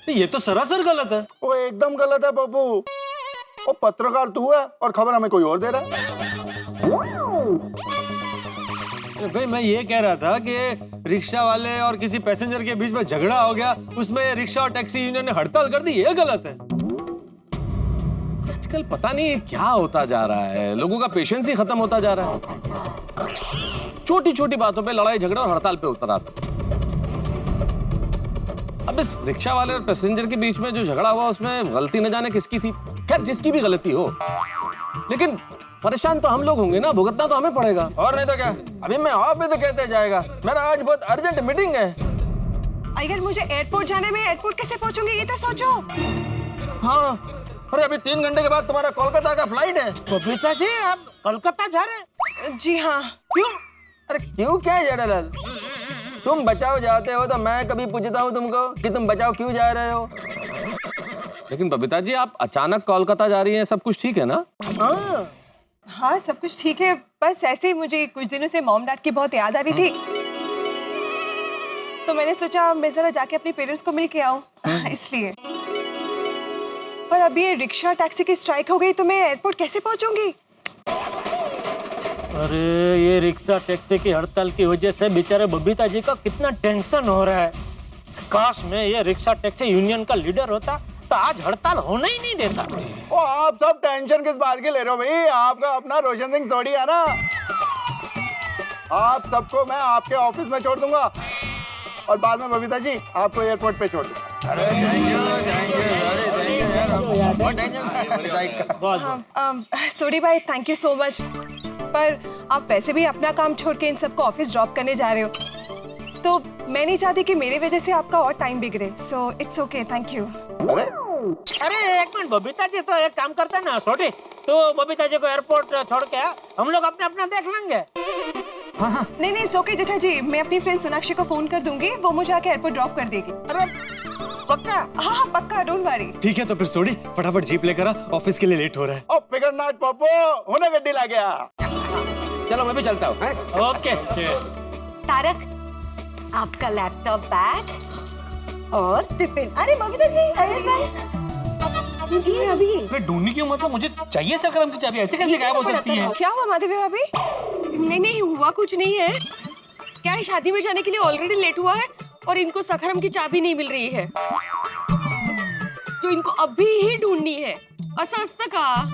ये तो सरासर गलत है। वो एकदम गलत है पप्पू। वो पत्रकार तू है और खबर हमें कोई और दे रहा है। भाई मैं ये कह रहा था कि रिक्शा वाले और किसी पैसेंजर के बीच में झगड़ा हो गया, उसमें रिक्शा और टैक्सी यूनियन ने हड़ताल कर दी, ये गलत है। आजकल पता नहीं क्या होता जा रहा है, लोगों का पेशेंस ही खत्म होता जा रहा है। छोटी छोटी बातों पे लड़ाई झगड़ा और हड़ताल पे उतर आते। अब इस रिक्शा वाले और पैसेंजर के बीच में जो झगड़ा हुआ उसमें गलती न जाने किसकी थी। खैर जिसकी भी गलती हो, लेकिन परेशान तो हम लोग होंगे ना, भुगतना तो हमें पड़ेगा। और नहीं तो क्या, अभी मैं ऑफिस कहते जाएगा, मेरा आज बहुत अर्जेंट मीटिंग है। अगर मुझे एयरपोर्ट जाने में एयरपोर्ट कैसे पहुंचूंगी ये तो सोचो। हाँ, अरे अभी 3 घंटे के बाद तुम्हारा कोलकाता का फ्लाइट है। बबीता जी आप कोलकाता जा रहे हैं? जी हाँ। क्यों? अरे क्यों क्या है जेठालाल? तुम बचाओ जाते हो तो मैं कभी पूछता हूँ तुमको कि तुम बचाओ क्यों जा रहे हो? लेकिन बबीता जी आप अचानक कोलकाता जा रही हैं, सब कुछ ठीक है ना? हाँ सब कुछ ठीक है, बस ऐसे ही मुझे कुछ दिनों से मॉम डैड की बहुत याद आ रही थी, तो मैंने सोचा मैं जरा जाके अपने पेरेंट्स को मिल के आऊँ इसलिए। पर अभी ये रिक्शा टैक्सी की स्ट्राइक हो गई तो मैं एयरपोर्ट कैसे पहुंचूंगी? अरे ये रिक्शा टैक्सी की हड़ताल की वजह से बेचारे बबीता जी का कितना टेंशन हो रहा है। काश मैं ये रिक्शा टैक्सी यूनियन का लीडर होता तो आज हड़ताल होना ही नहीं देता। ओ आप सब टेंशन किस बात की ले रहे हो भाई? आपका अपना रोशन सिंह सोडी है ना। आप सबको मैं आपके ऑफिस में छोड़ दूंगा और बाद में बबीता जी आपको एयरपोर्ट पे छोड़ दूंगा। सोडी भाई थैंक यू सो मच, पर आप वैसे भी अपना काम छोड़ के इन सबको ऑफिस ड्रॉप करने जा रहे हो, तो मैं नहीं चाहती कि मेरी वजह से आपका और टाइम बिगड़े, so it's okay, thank you. अरे एक मिनट, बबीता जी तो एक काम करते ना छोटी, तो बबीता जी को एयरपोर्ट छोड़ के हम लोग अपने अपना देख लेंगे। नहीं नहीं ओके जेठा जी, मैं अपनी फ्रेंड सोनाक्षी को फोन कर दूंगी, वो मुझे आके एयरपोर्ट ड्रॉप कर देगी। अरे पक्का? हाँ हाँ पक्का, डोंट वरी। ठीक है तो फिर सोडी फटाफट जीप लेकर आ, ऑफिस के लिए लेट हो रहा है। ओ फिकर नॉट पप्पू, होने गड्डी ला गया। चलो मैं भी चलता हूँ। ओके। तारक आपका लैपटॉप बैग और टिफिन। अरे बबीता जी अरे अभी मैं ढूंढने क्यों, मतलब मुझे चाहिए सकरम की चाबी, ऐसे कैसे गायब हो सकती है? क्या हुआ माधवी भाभी? नहीं नहीं हुआ कुछ नहीं है। क्या है, शादी में जाने के लिए ऑलरेडी लेट हुआ है और इनको सखरम की चाबी नहीं मिल रही है, जो इनको अभी ही ढूंढनी है। का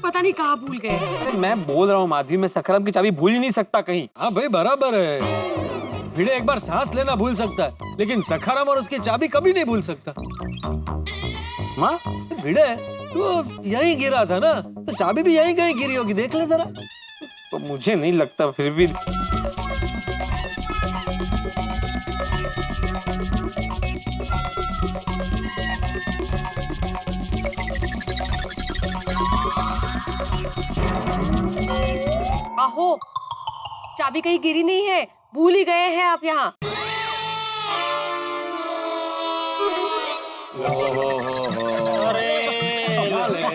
पता नहीं कहाँ भूल गए। अरे मैं बोल रहा हूँ माधवी, मैं सखरम की चाबी भूल ही नहीं सकता कहीं। हाँ भाई बराबर है, भिड़े एक बार सांस लेना भूल सकता है, लेकिन सखाराम और उसकी चाबी कभी नहीं भूल सकता। माँ भिड़े तो यहीं गिरा था ना, तो चाबी भी यहीं कहीं गिरी होगी, देख ले जरा। तो मुझे नहीं लगता, फिर भी आहो, चाबी कहीं गिरी नहीं है, भूल ही गए हैं आप यहाँ।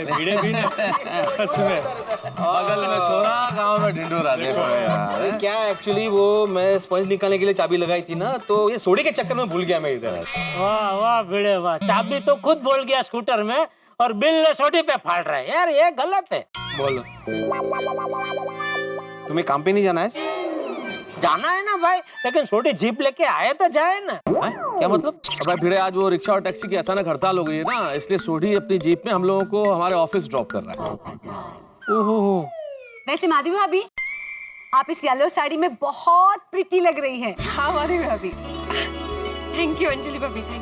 भिड़े भी सच में बगल में छोरा गांव में ढिंडोरा, देखो यार। क्या एक्चुअली वो मैं स्पंज निकालने के लिए चाबी लगाई थी ना, तो ये सोडी के चक्कर में भूल गया मैं इधर। वाह वाह भिड़े वाह, चाबी तो खुद बोल गया स्कूटर में और बिल सोडी पे फाड़ रहा है यार, ये गलत है। बोलो तुम्हें काम पे नहीं जाना है? जाना है ना भाई, लेकिन छोटी जीप लेके आए तो जाए ना। है? क्या मतलब? अब भिड़े आज वो रिक्शा और टैक्सी की अचानक हड़ताल हो गई है ना, इसलिए सोडी अपनी जीप में हम लोगों को हमारे ऑफिस ड्रॉप कर रहा है। ओहो, वैसे माधवी भाभी आप इस येलो साड़ी में बहुत प्रिटी लग रही हैं। हाँ माधवी भाभी। थैंक यू अंजलि भाभी, थैंक यू।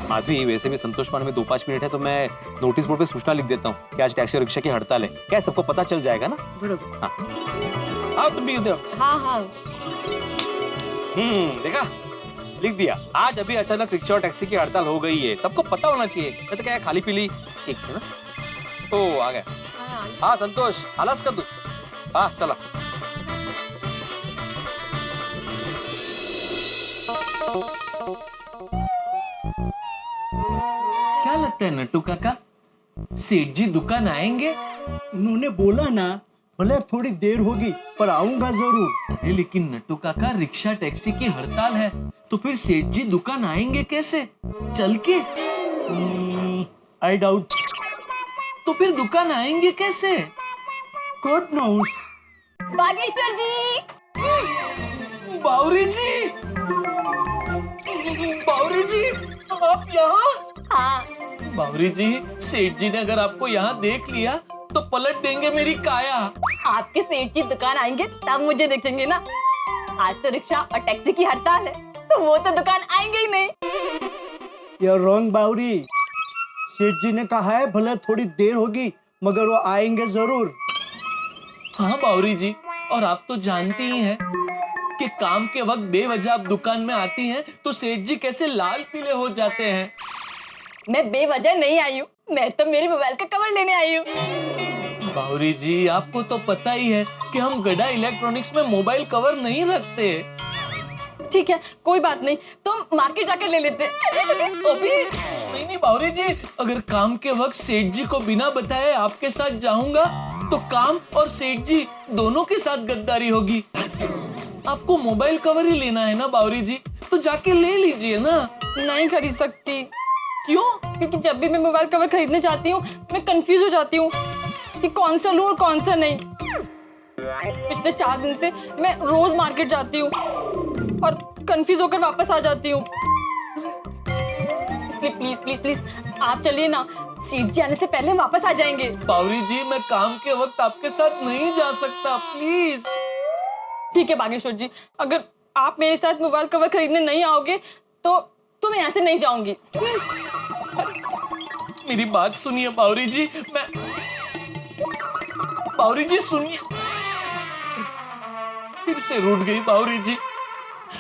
माधवी वैसे भी संतोष पांडे में 2-5 मिनट है, तो मैं नोटिस बोर्ड पे सूचना लिख देता हूँ कि आज टैक्सी और रिक्शा की हड़ताल है। क्या सबको पता चल जाएगा ना? बरोबर। हाँ। आओ तुम भी उधर। हाँ हाँ देखा, लिख दिया। आज अभी अचानक रिक्शा और टैक्सी की हड़ताल हो गई है, सबको पता होना चाहिए। मैं तो क्या खाली पीली एक मिनट। ओ आ गया। हाँ संतोष, आलस कर दू। हाँ चला। क्या लगता है नट्टू काका, सेठ जी दुकान आएंगे? उन्होंने बोला ना, भले थोड़ी देर होगी पर आऊंगा जरूर। अरे लेकिन नट्टू काका, रिक्शा टैक्सी की हड़ताल है, तो फिर सेठ जी दुकान आएंगे कैसे? चल के? I doubt. तो फिर दुकान आएंगे कैसे? God knows. बागेश्वर जी, बावरी जी, बावरी जी, आप यहाँ? हाँ बावरी जी, सेठ जी ने अगर आपको यहाँ देख लिया तो पलट देंगे मेरी काया। आपके सेठ जी दुकान आएंगे तब मुझे देखेंगे ना। आज तो रिक्शा और टैक्सी की हड़ताल है, तो वो तो दुकान आएंगे ही नहीं। You're wrong, बावरी। सेठ जी ने कहा है भले थोड़ी देर होगी मगर वो आएंगे जरूर। हाँ बावरी जी, और आप तो जानती ही हैं कि काम के वक्त बेवजह आप दुकान में आती हैं तो सेठ जी कैसे लाल पीले हो जाते हैं। मैं बेवजह नहीं आई हूँ, मैं तो मेरे मोबाइल का कवर लेने आई हूँ। बावरी जी, आपको तो पता ही है कि हम गड़ा इलेक्ट्रॉनिक्स में मोबाइल कवर नहीं रखते। ठीक है, कोई बात नहीं, तुम मार्केट जाकर ले लेते। अभी नहीं बावरी जी, अगर काम के वक्त सेठ जी को बिना बताए आपके साथ जाऊंगा तो काम और सेठ जी दोनों के साथ गद्दारी होगी। आपको मोबाइल कवर ही लेना है ना बावरी जी, तो जाके ले लीजिए ना। नहीं खरीद सकती। क्यों? क्योंकि जब भी मैं मोबाइल कवर खरीदने जाती हूँ मैं कंफ्यूज हो जाती हूँ कि कौन सा लूं और कौन सा नहीं। पिछले 4 दिन से मैं रोज मार्केट जाती हूँ और कंफ्यूज होकर वापस आ जाती हूँ। इसलिए प्लीज प्लीज प्लीज आप चलिए ना, सीट जी आने से पहले हम वापस आ जाएंगे। बावरी जी, मैं काम के वक्त आपके साथ नहीं जा सकता, प्लीज। ठीक है बागेश्वर जी, अगर आप मेरे साथ मोबाइल कवर खरीदने नहीं आओगे तो मैं यहाँ से नहीं जाऊंगी। मेरी बात सुनिए बावरी जी, मैं बावरी जी सुनिए। फिर से रूठ गई बावरी जी।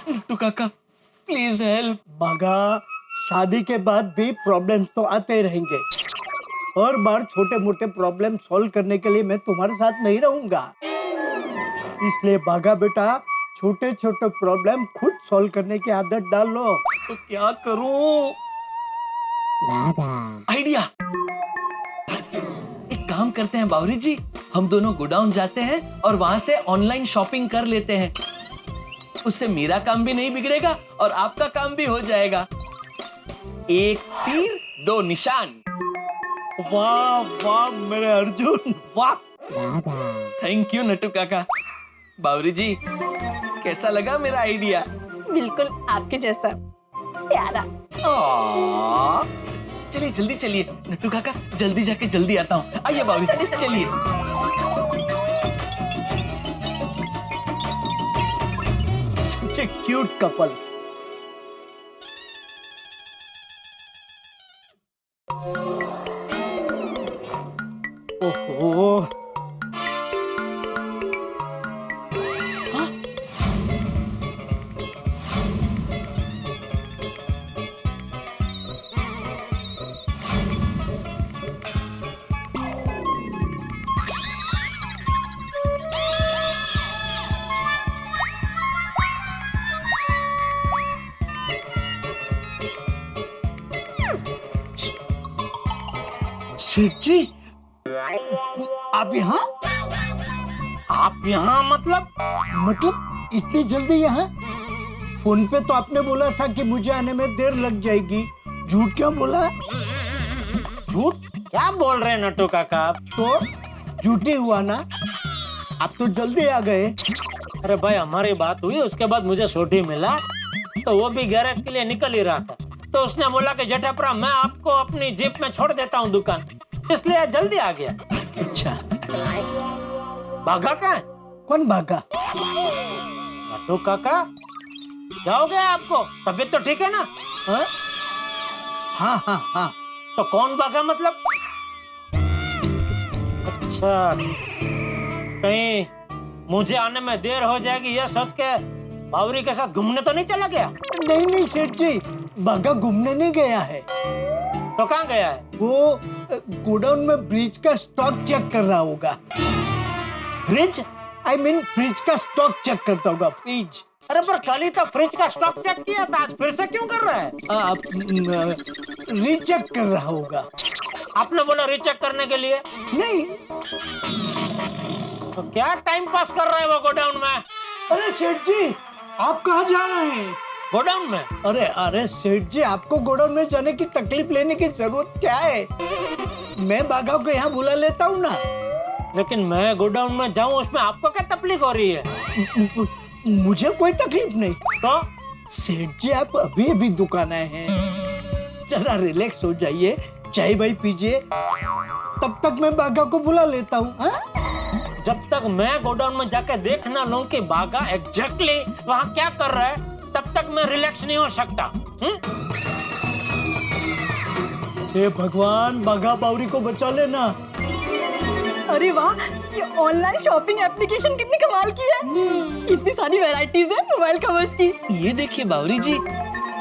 नट्टू काका प्लीज हेल्प। बागा, शादी के बाद भी प्रॉब्लम्स तो आते रहेंगे। हर बार छोटे मोटे प्रॉब्लम सॉल्व करने के लिए मैं तुम्हारे साथ नहीं रहूंगा। इसलिए बागा बेटा, छोटे छोटे प्रॉब्लम खुद सॉल्व करने की आदत डाल लो। तो क्या करूं? आइडिया। एक काम करते हैं बावरी जी, हम दोनों गोडाउन जाते हैं और वहां से ऑनलाइन शॉपिंग कर लेते हैं। उससे मेरा काम भी नहीं बिगड़ेगा और आपका काम भी हो जाएगा। एक तीर दो निशान। वाह वाह मेरे अर्जुन, वाह। थैंक यू नट्टू काका। बावरी जी, कैसा लगा मेरा आइडिया? बिल्कुल आपके जैसा प्यारा। चलिए जल्दी चलिए नट्टू काका, जल्दी जाके जल्दी आता हूँ। आइए बावरी जी, चलिए। Such a cute couple. ओहो, सेठ जी, आप यहाँ? आप यहाँ मतलब इतनी जल्दी यहाँ? फोन पे तो आपने बोला था कि मुझे आने में देर लग जाएगी। झूठ क्यों बोला? झूठ क्या बोल रहे हैं नट्टू काका आप? तो झूठी हुआ ना, आप तो जल्दी आ गए। अरे भाई, हमारी बात हुई, उसके बाद मुझे छोटी मिला तो वो भी गैरेज के लिए निकल ही रहा था, तो उसने बोला कि जेठापुरा मैं आपको अपनी जीप में छोड़ देता हूँ दुकान, इसलिए जल्दी आ गया। अच्छा, भागा कहाँ है? कौन भागा? नट्टू काका, क्या हो गया आपको? तबीयत तो ठीक है ना? हाँ हाँ हाँ हाँ। तो कौन भागा मतलब? अच्छा, कहीं मुझे आने में देर हो जाएगी ये सोच के बावरी के साथ घूमने तो नहीं चला गया? नहीं नहीं सेठ जी, भागा घूमने नहीं गया है। तो कहाँ गया है? वो गोडाउन में ब्रिज का स्टॉक चेक कर रहा होगा। फ्रिज? I mean फ्रिज का स्टॉक चेक करता होगा, फ्रिज। अरे पर कल ही तो फ्रिज का स्टॉक चेक किया था, आज फिर से क्यों कर रहा है? रीचेक कर रहा होगा। आपने बोला रीचेक करने के लिए। नहीं। तो क्या टाइम पास कर रहे हैं वो गोडाउन में? अरे सेठ जी, आप कहाँ जा रहे हैं? गोडाउन में? अरे सेठ जी, आपको गोडाउन में जाने की तकलीफ लेने की जरूरत क्या है? मैं बाघा को यहाँ बुला लेता हूँ ना। लेकिन मैं गोडाउन में जाऊँ उसमें आपको क्या तकलीफ हो रही है? मुझे कोई तकलीफ नहीं। तो सेठ जी, आप अभी अभी दुकान आए हैं, जरा रिलैक्स हो जाइए, चाय भाई पीजिए, तब तक मैं बाघा को बुला लेता हूँ। हाँ? जब तक मैं गोडाउन में जाकर देख ना लूं कि बाघा एग्जैक्टली वहाँ क्या कर रहा है, तब तक मैं रिलैक्स नहीं हो सकता। हे भगवान, बाघा बावरी को बचा लेना। अरे वाह, ये ऑनलाइन शॉपिंग एप्लीकेशन कितनी कमाल की है। इतनी सारी वैरायटीज है मोबाइल कवर्स की। ये देखिए बावरी जी,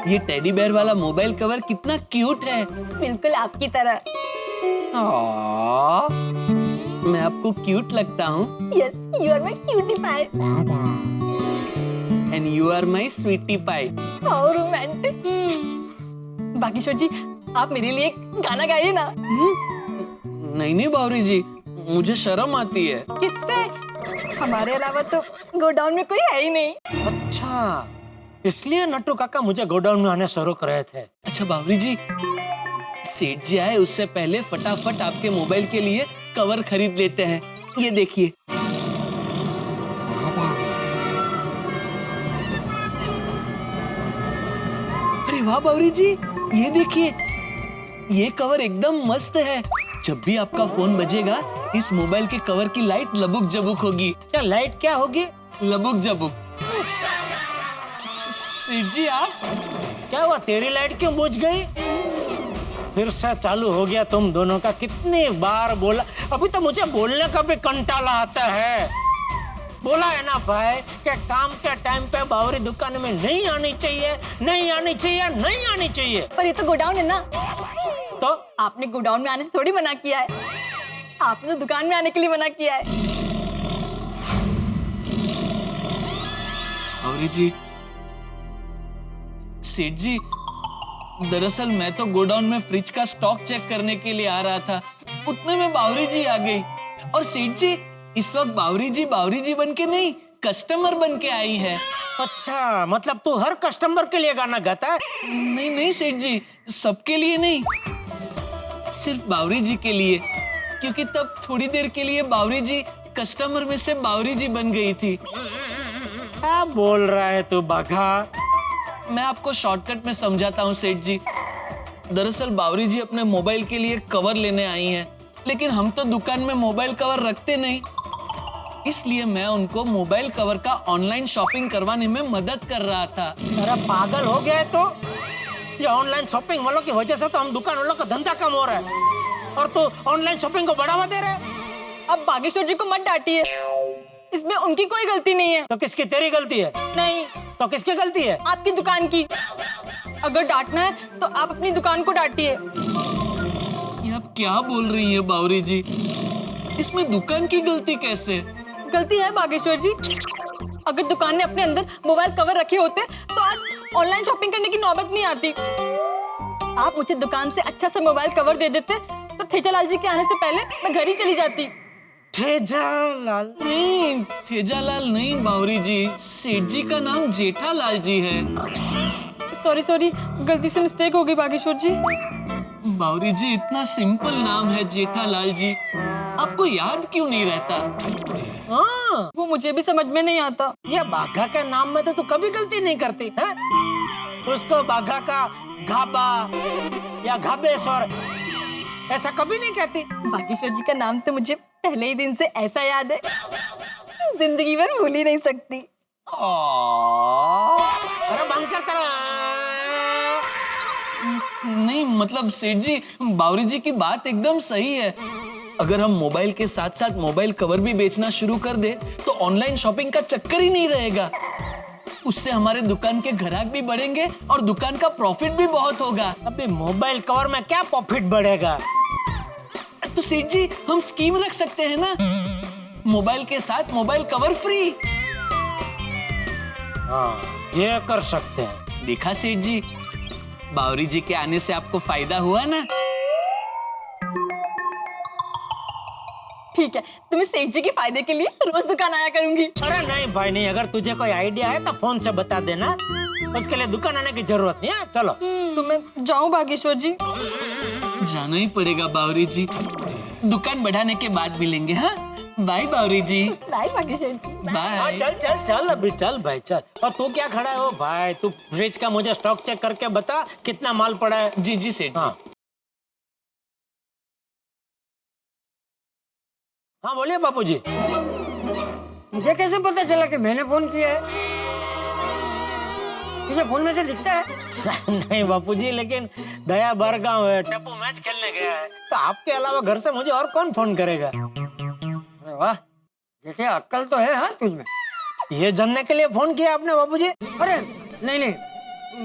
ये टेडी बेयर वाला मोबाइल कवर कितना क्यूट है। बिल्कुल आपकी तरह। मैं आपको क्यूट लगता हूँ। Yes, you are my cutie pie. And you are my sweetie pie. How romantic. Bageshwar ji, आप मेरे लिए एक गाना गाइए ना। नहीं बावरी जी, मुझे शर्म आती है। किससे? हमारे अलावा तो गोडाउन में कोई है ही नहीं। अच्छा, इसलिए नट्टू काका मुझे गोडाउन में आने से रोक रहे थे। अच्छा बावरी जी, सेठ जी आए उससे पहले फटाफट आपके मोबाइल के लिए कवर खरीद लेते हैं। ये देखिए। अरे वाह बावरी जी, ये देखिए, ये कवर एकदम मस्त है। जब भी आपका फोन बजेगा, इस मोबाइल के कवर की लाइट लबुक जबुक होगी। क्या लाइट क्या होगी? लबुक जबुक। सेठ जी आप? क्या हुआ, तेरी लाइट क्यों बुझ गई? फिर से चालू हो गया तुम दोनों का। कितनी बार बोला, अभी तो मुझे बोलने का भी कंटाला आता है। बोला है ना भाई कि काम के टाइम पे बावरी दुकान में नहीं आनी चाहिए, नहीं आनी चाहिए, नहीं आनी चाहिए। पर ये तो गोडाउन है ना। तो आपने गोडाउन में आने से थोड़ी मना किया है, आपने तो दुकान में आने के लिए मना किया है। बावरी जी, सेठ जी, दरअसल मैं तो गोडाउन में फ्रिज का स्टॉक चेक करने के लिए आ रहा था, उतने में बावरी जी आ गई। और सेठ जी, इस वक्त बावरी जी बन के नहीं, कस्टमर बन के आई है। अच्छा, मतलब तू हर कस्टमर के लिए गाना गाता है? नहीं सेठ जी, सबके लिए नहीं, सिर्फ बावरी जी के लिए, क्योंकि तब थोड़ी देर के लिए बावरी जी कस्टमर में से बावरी जी बन गई थी। क्या बोल रहा है तू बाघा? मैं आपको शॉर्टकट में समझाता हूँ सेठ जी। दरअसल बावरी जी अपने मोबाइल के लिए कवर लेने आई हैं, लेकिन हम तो दुकान में मोबाइल कवर रखते नहीं, इसलिए मैं उनको मोबाइल कवर का ऑनलाइन शॉपिंग करवाने में मदद कर रहा था। अरे पागल हो गया है तो? ये ऑनलाइन शॉपिंग वालों की वजह से तो हम दुकान वालों का धंधा कम हो रहा है, और तू ऑनलाइन शॉपिंग को बढ़ावा दे रहा है। अब बागेश्वर जी को मत डांटिए, इसमें उनकी कोई गलती नहीं है। तो किसकी? तेरी गलती है? नहीं, तो किसकी गलती है? आपकी दुकान की। अगर डांटना है तो आप अपनी दुकान को डांटिए। ये आप क्या बोल रही हैं बावरी जी? इसमें दुकान की गलती कैसे? गलती है बागेश्वर जी। अगर दुकान ने अपने अंदर मोबाइल कवर रखे होते तो आज ऑनलाइन शॉपिंग करने की नौबत नहीं आती। आप मुझे दुकान से अच्छा सा मोबाइल कवर दे देते तो ठेजालाल जी के आने से पहले मैं घर ही चली जाती। ठेजालाल? नहीं, ठेजालाल नहीं बावरी जी, सेठ जी का नाम जेठालाल जी है। सॉरी, गलती से मिस्टेक हो गई बागेश्वर जी। बावरी जी, इतना सिंपल नाम है जेठालाल जी, आपको याद क्यों नहीं रहता? हाँ, वो मुझे भी समझ में नहीं आता। ये बाघा के नाम में तो तू कभी गलती नहीं करती है? उसको बाघा का घाबा या घाबेश्वर ऐसा कभी नहीं कहती। बागेश्वर जी का नाम तो मुझे पहले ही दिन से ऐसा याद है, जिंदगी भर भूल ही नहीं सकती। अरे बंद कर तेरा। नहीं मतलब सेठ जी, बावरी जी की बात एकदम सही है। अगर हम मोबाइल के साथ साथ मोबाइल कवर भी बेचना शुरू कर दे तो ऑनलाइन शॉपिंग का चक्कर ही नहीं रहेगा। उससे हमारे दुकान के ग्राहक भी बढ़ेंगे और दुकान का प्रॉफिट भी बहुत होगा। अबे मोबाइल कवर में क्या प्रॉफिट बढ़ेगा? तो सेठ जी, हम स्कीम रख सकते हैं ना, मोबाइल के साथ मोबाइल कवर फ्री। हाँ, ये कर सकते हैं। देखा सेठ जी, बावरी जी के आने से आपको फायदा हुआ ना? ठीक है, तो मैं सेठ जी के फायदे के लिए रोज दुकान आया करूंगी। अरे नहीं भाई नहीं, अगर तुझे कोई आइडिया है तो फोन से बता देना, उसके लिए दुकान आने की जरूरत नहीं है। चलो तो मैं जाऊं बागेश्वर जी? जाना ही पड़ेगा बावरी जी, दुकान बढ़ाने के बाद मिलेंगे। हाँ बाय बावरी जी। बाय बागेश्वर जी। हाँ, बाय। चल चल चल अभी चल भाई चल। और तू क्या खड़ा है? ओ भाई तू फ्रिज का मुझे स्टॉक चेक करके बता कितना माल पड़ा है। जी जी सेठ हाँ। जी। हाँ बोलिए बापूजी। मुझे कैसे पता चला कि मैंने फोन किया है? तुझे फोन में से दिखता है? नहीं बापूजी, लेकिन दया बरगांव है, टप्पू मैच खेलने गया है, तो आपके अलावा घर से मुझे और कौन फोन करेगा? अरे वाह, जेठे अक्ल तो है हाँ तुझ में। ये जानने के लिए फोन किया आपने बापूजी? अरे नहीं नहीं,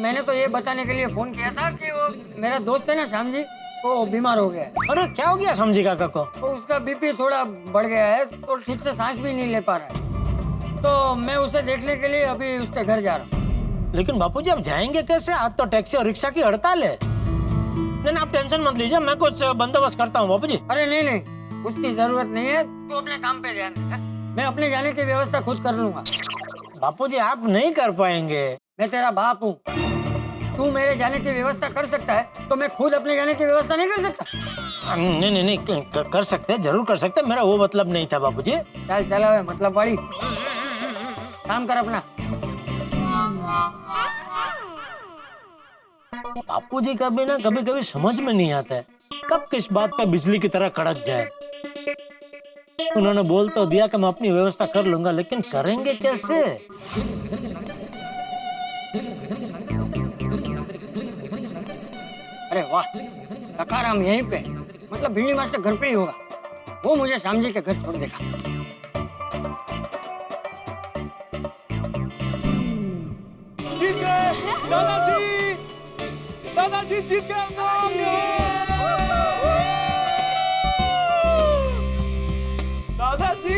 मैंने तो ये बताने के लिए फोन किया था कि वो मेरा दोस्त है ना श्याम जी, वो बीमार हो गया है। अरे क्या हो गया समझी काका को? तो उसका बीपी थोड़ा बढ़ गया है, तो ठीक से सांस भी नहीं ले पा रहा है। तो मैं उसे देखने के लिए अभी उसके घर जा रहा हूँ। लेकिन बापूजी आप जाएंगे कैसे? आज तो टैक्सी और रिक्शा की हड़ताल है। नहीं आप टेंशन मत लीजिए, मैं कुछ बंदोबस्त करता हूँ बापूजी। अरे नहीं नहीं, उसकी जरूरत नहीं है, तू अपने काम पे ध्यान दे। मैं अपने जाने की व्यवस्था खुद कर लूंगा। बापूजी आप नहीं कर पाएंगे। मैं तेरा बाप हूँ, तू मेरे जाने की व्यवस्था कर सकता है, तो मैं खुद अपने जाने की व्यवस्था नहीं कर सकता? नहीं नहीं नहीं कर सकते, जरूर कर सकते, मेरा वो मतलब नहीं था बापूजी। चल चला है मतलब बड़ी काम कर अपना। बापूजी का भी ना कभी कभी समझ में नहीं आता है कब किस बात पे बिजली की तरह कड़क जाए। उन्होंने बोल तो दिया कि मैं अपनी व्यवस्था कर लूंगा, लेकिन करेंगे कैसे? अरे वाह, सखाराम यहीं पे, मतलब भिंडी मास्टर घर पे ही होगा। वो मुझे श्याम जी के घर छोड़ देगा। दादाजी जीत गए। दादाजी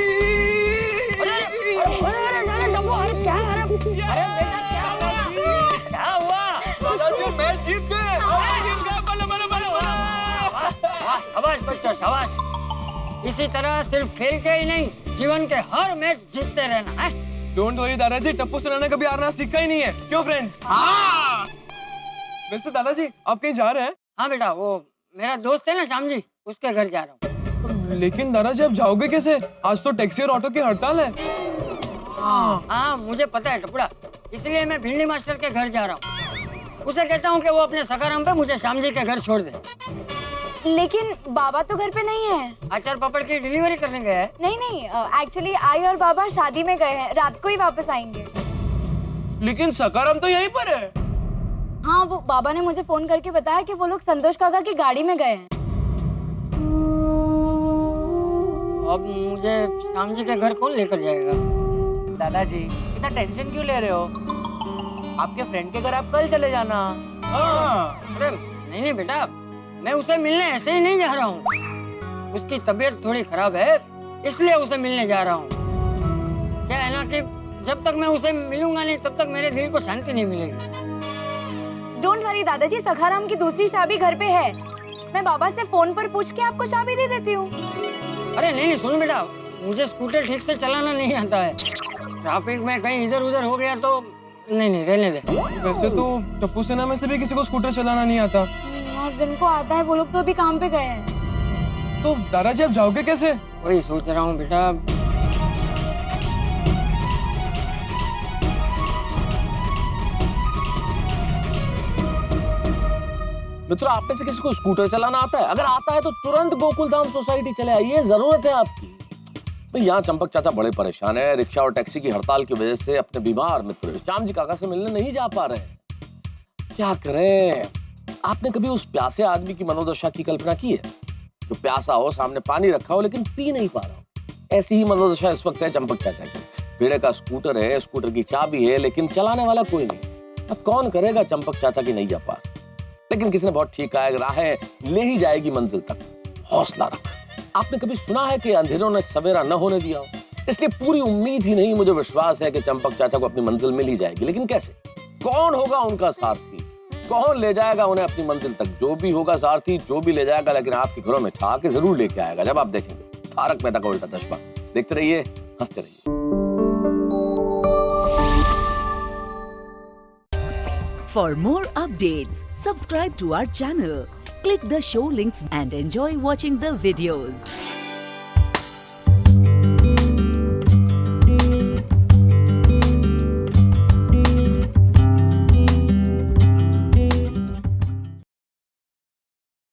क्या हुआ? दादाजी मैच जीत गए। शाबाश बच्चों शाबाश। इसी तरह सिर्फ खेल के ही नहीं, जीवन के हर मैच जीतते रहना है। डोंट वरी दादाजी, टप्पू सुनाना कभी हारना सीखा ही नहीं है, क्यों फ्रेंड्स? वैसे दादाजी आप कहीं जा रहे हैं? हाँ बेटा, वो मेरा दोस्त है ना श्याम जी, उसके घर जा रहा हूँ। लेकिन दादाजी आप जाओगे कैसे? आज तो टैक्सी और ऑटो की हड़ताल है। हाँ मुझे पता है टुकड़ा, इसलिए मैं भिंडी मास्टर के घर जा रहा हूँ। उसे कहता हूँ कि वो अपने सखाराम पे मुझे श्याम जी के घर छोड़ दे। लेकिन बाबा तो घर पे नहीं है। अचार पापड़ की डिलीवरी करने गया है। नहीं नहीं, एक्चुअली आई और बाबा शादी में गए हैं, रात को ही वापस आएंगे। लेकिन सखाराम तो यहीं पर है। हाँ, वो बाबा ने मुझे फोन करके बताया कि वो लोग संतोष काका की गाड़ी में गए हैं। अब मुझे श्याम जी के घर कौन लेकर जाएगा? दादाजी इतना टेंशन क्यों ले रहे हो? आपके फ्रेंड के घर आप कल चले जाना। अरे नहीं नहीं बेटा, मैं उसे मिलने ऐसे ही नहीं जा रहा हूँ। उसकी तबीयत थोड़ी खराब है, इसलिए उसे मिलने जा रहा हूँ। क्या है ना कि जब तक मैं उसे मिलूंगा नहीं, तब तक मेरे दिल को शांति नहीं मिलेगी। डोंट वरी दादाजी, सखाराम की दूसरी चाबी घर पे है। मैं बाबा से फोन पर पूछ के आपको चाबी दे देती हूँ। अरे नहीं नहीं सुन बेटा, मुझे स्कूटर ठीक से चलाना नहीं आता है। ट्रैफिक में कहीं इधर उधर हो गया तो नहीं रहने दे। वैसे तो टप्पू सेना में से भी किसी को स्कूटर चलाना नहीं आता। और जिनको आता है वो लोग तो अभी काम पे गए हैं। तो दादाजी आप जाओगे कैसे? वही सोच रहा हूँ बेटा। मित्रों, आप में से किसी को स्कूटर चलाना आता है? अगर आता है तो तुरंत गोकुलधाम सोसाइटी चले आइए, जरूरत है आपकी। यहाँ चंपक चाचा बड़े परेशान है। रिक्शा और टैक्सी की हड़ताल की वजह से अपने बीमार मित्र श्याम जी काका से मिलने नहीं जा पा रहे हैं। क्या करें? आपने कभी उस प्यासे आदमी की मनोदशा की कल्पना की है, जो प्यासा हो, सामने पानी रखा हो, लेकिन पी नहीं पा रहा हो? ऐसी ही मनोदशा इस वक्त है चंपक चाचा की। पीड़े का स्कूटर है, स्कूटर की चाबी है, लेकिन चलाने वाला कोई नहीं। अब कौन करेगा चंपक चाचा की नई जपा? लेकिन किसी ने बहुत ठीक कहा है, राहें ले ही जाएगी मंजिल तक, हौसला रख। आपने कभी सुना है कि अंधेरों ने सवेरा न होने दिया हो? इसलिए पूरी उम्मीद ही नहीं, मुझे विश्वास है कि चंपक चाचा को अपनी मंजिल मिल ही जाएगी। लेकिन कैसे? कौन होगा उनका सारथी? कौन ले जाएगा उन्हें अपनी मंजिल तक? जो भी होगा सारथी, जो भी ले जाएगा, लेकिन आपके घरों में ठा के जरूर लेके आएगा, जब आप देखेंगे। तारक मेहता का उल्टा चश्मा। देखते रहिए, हंसते रहिए। For more updates, subscribe to our channel, click the show links and enjoy watching the videos.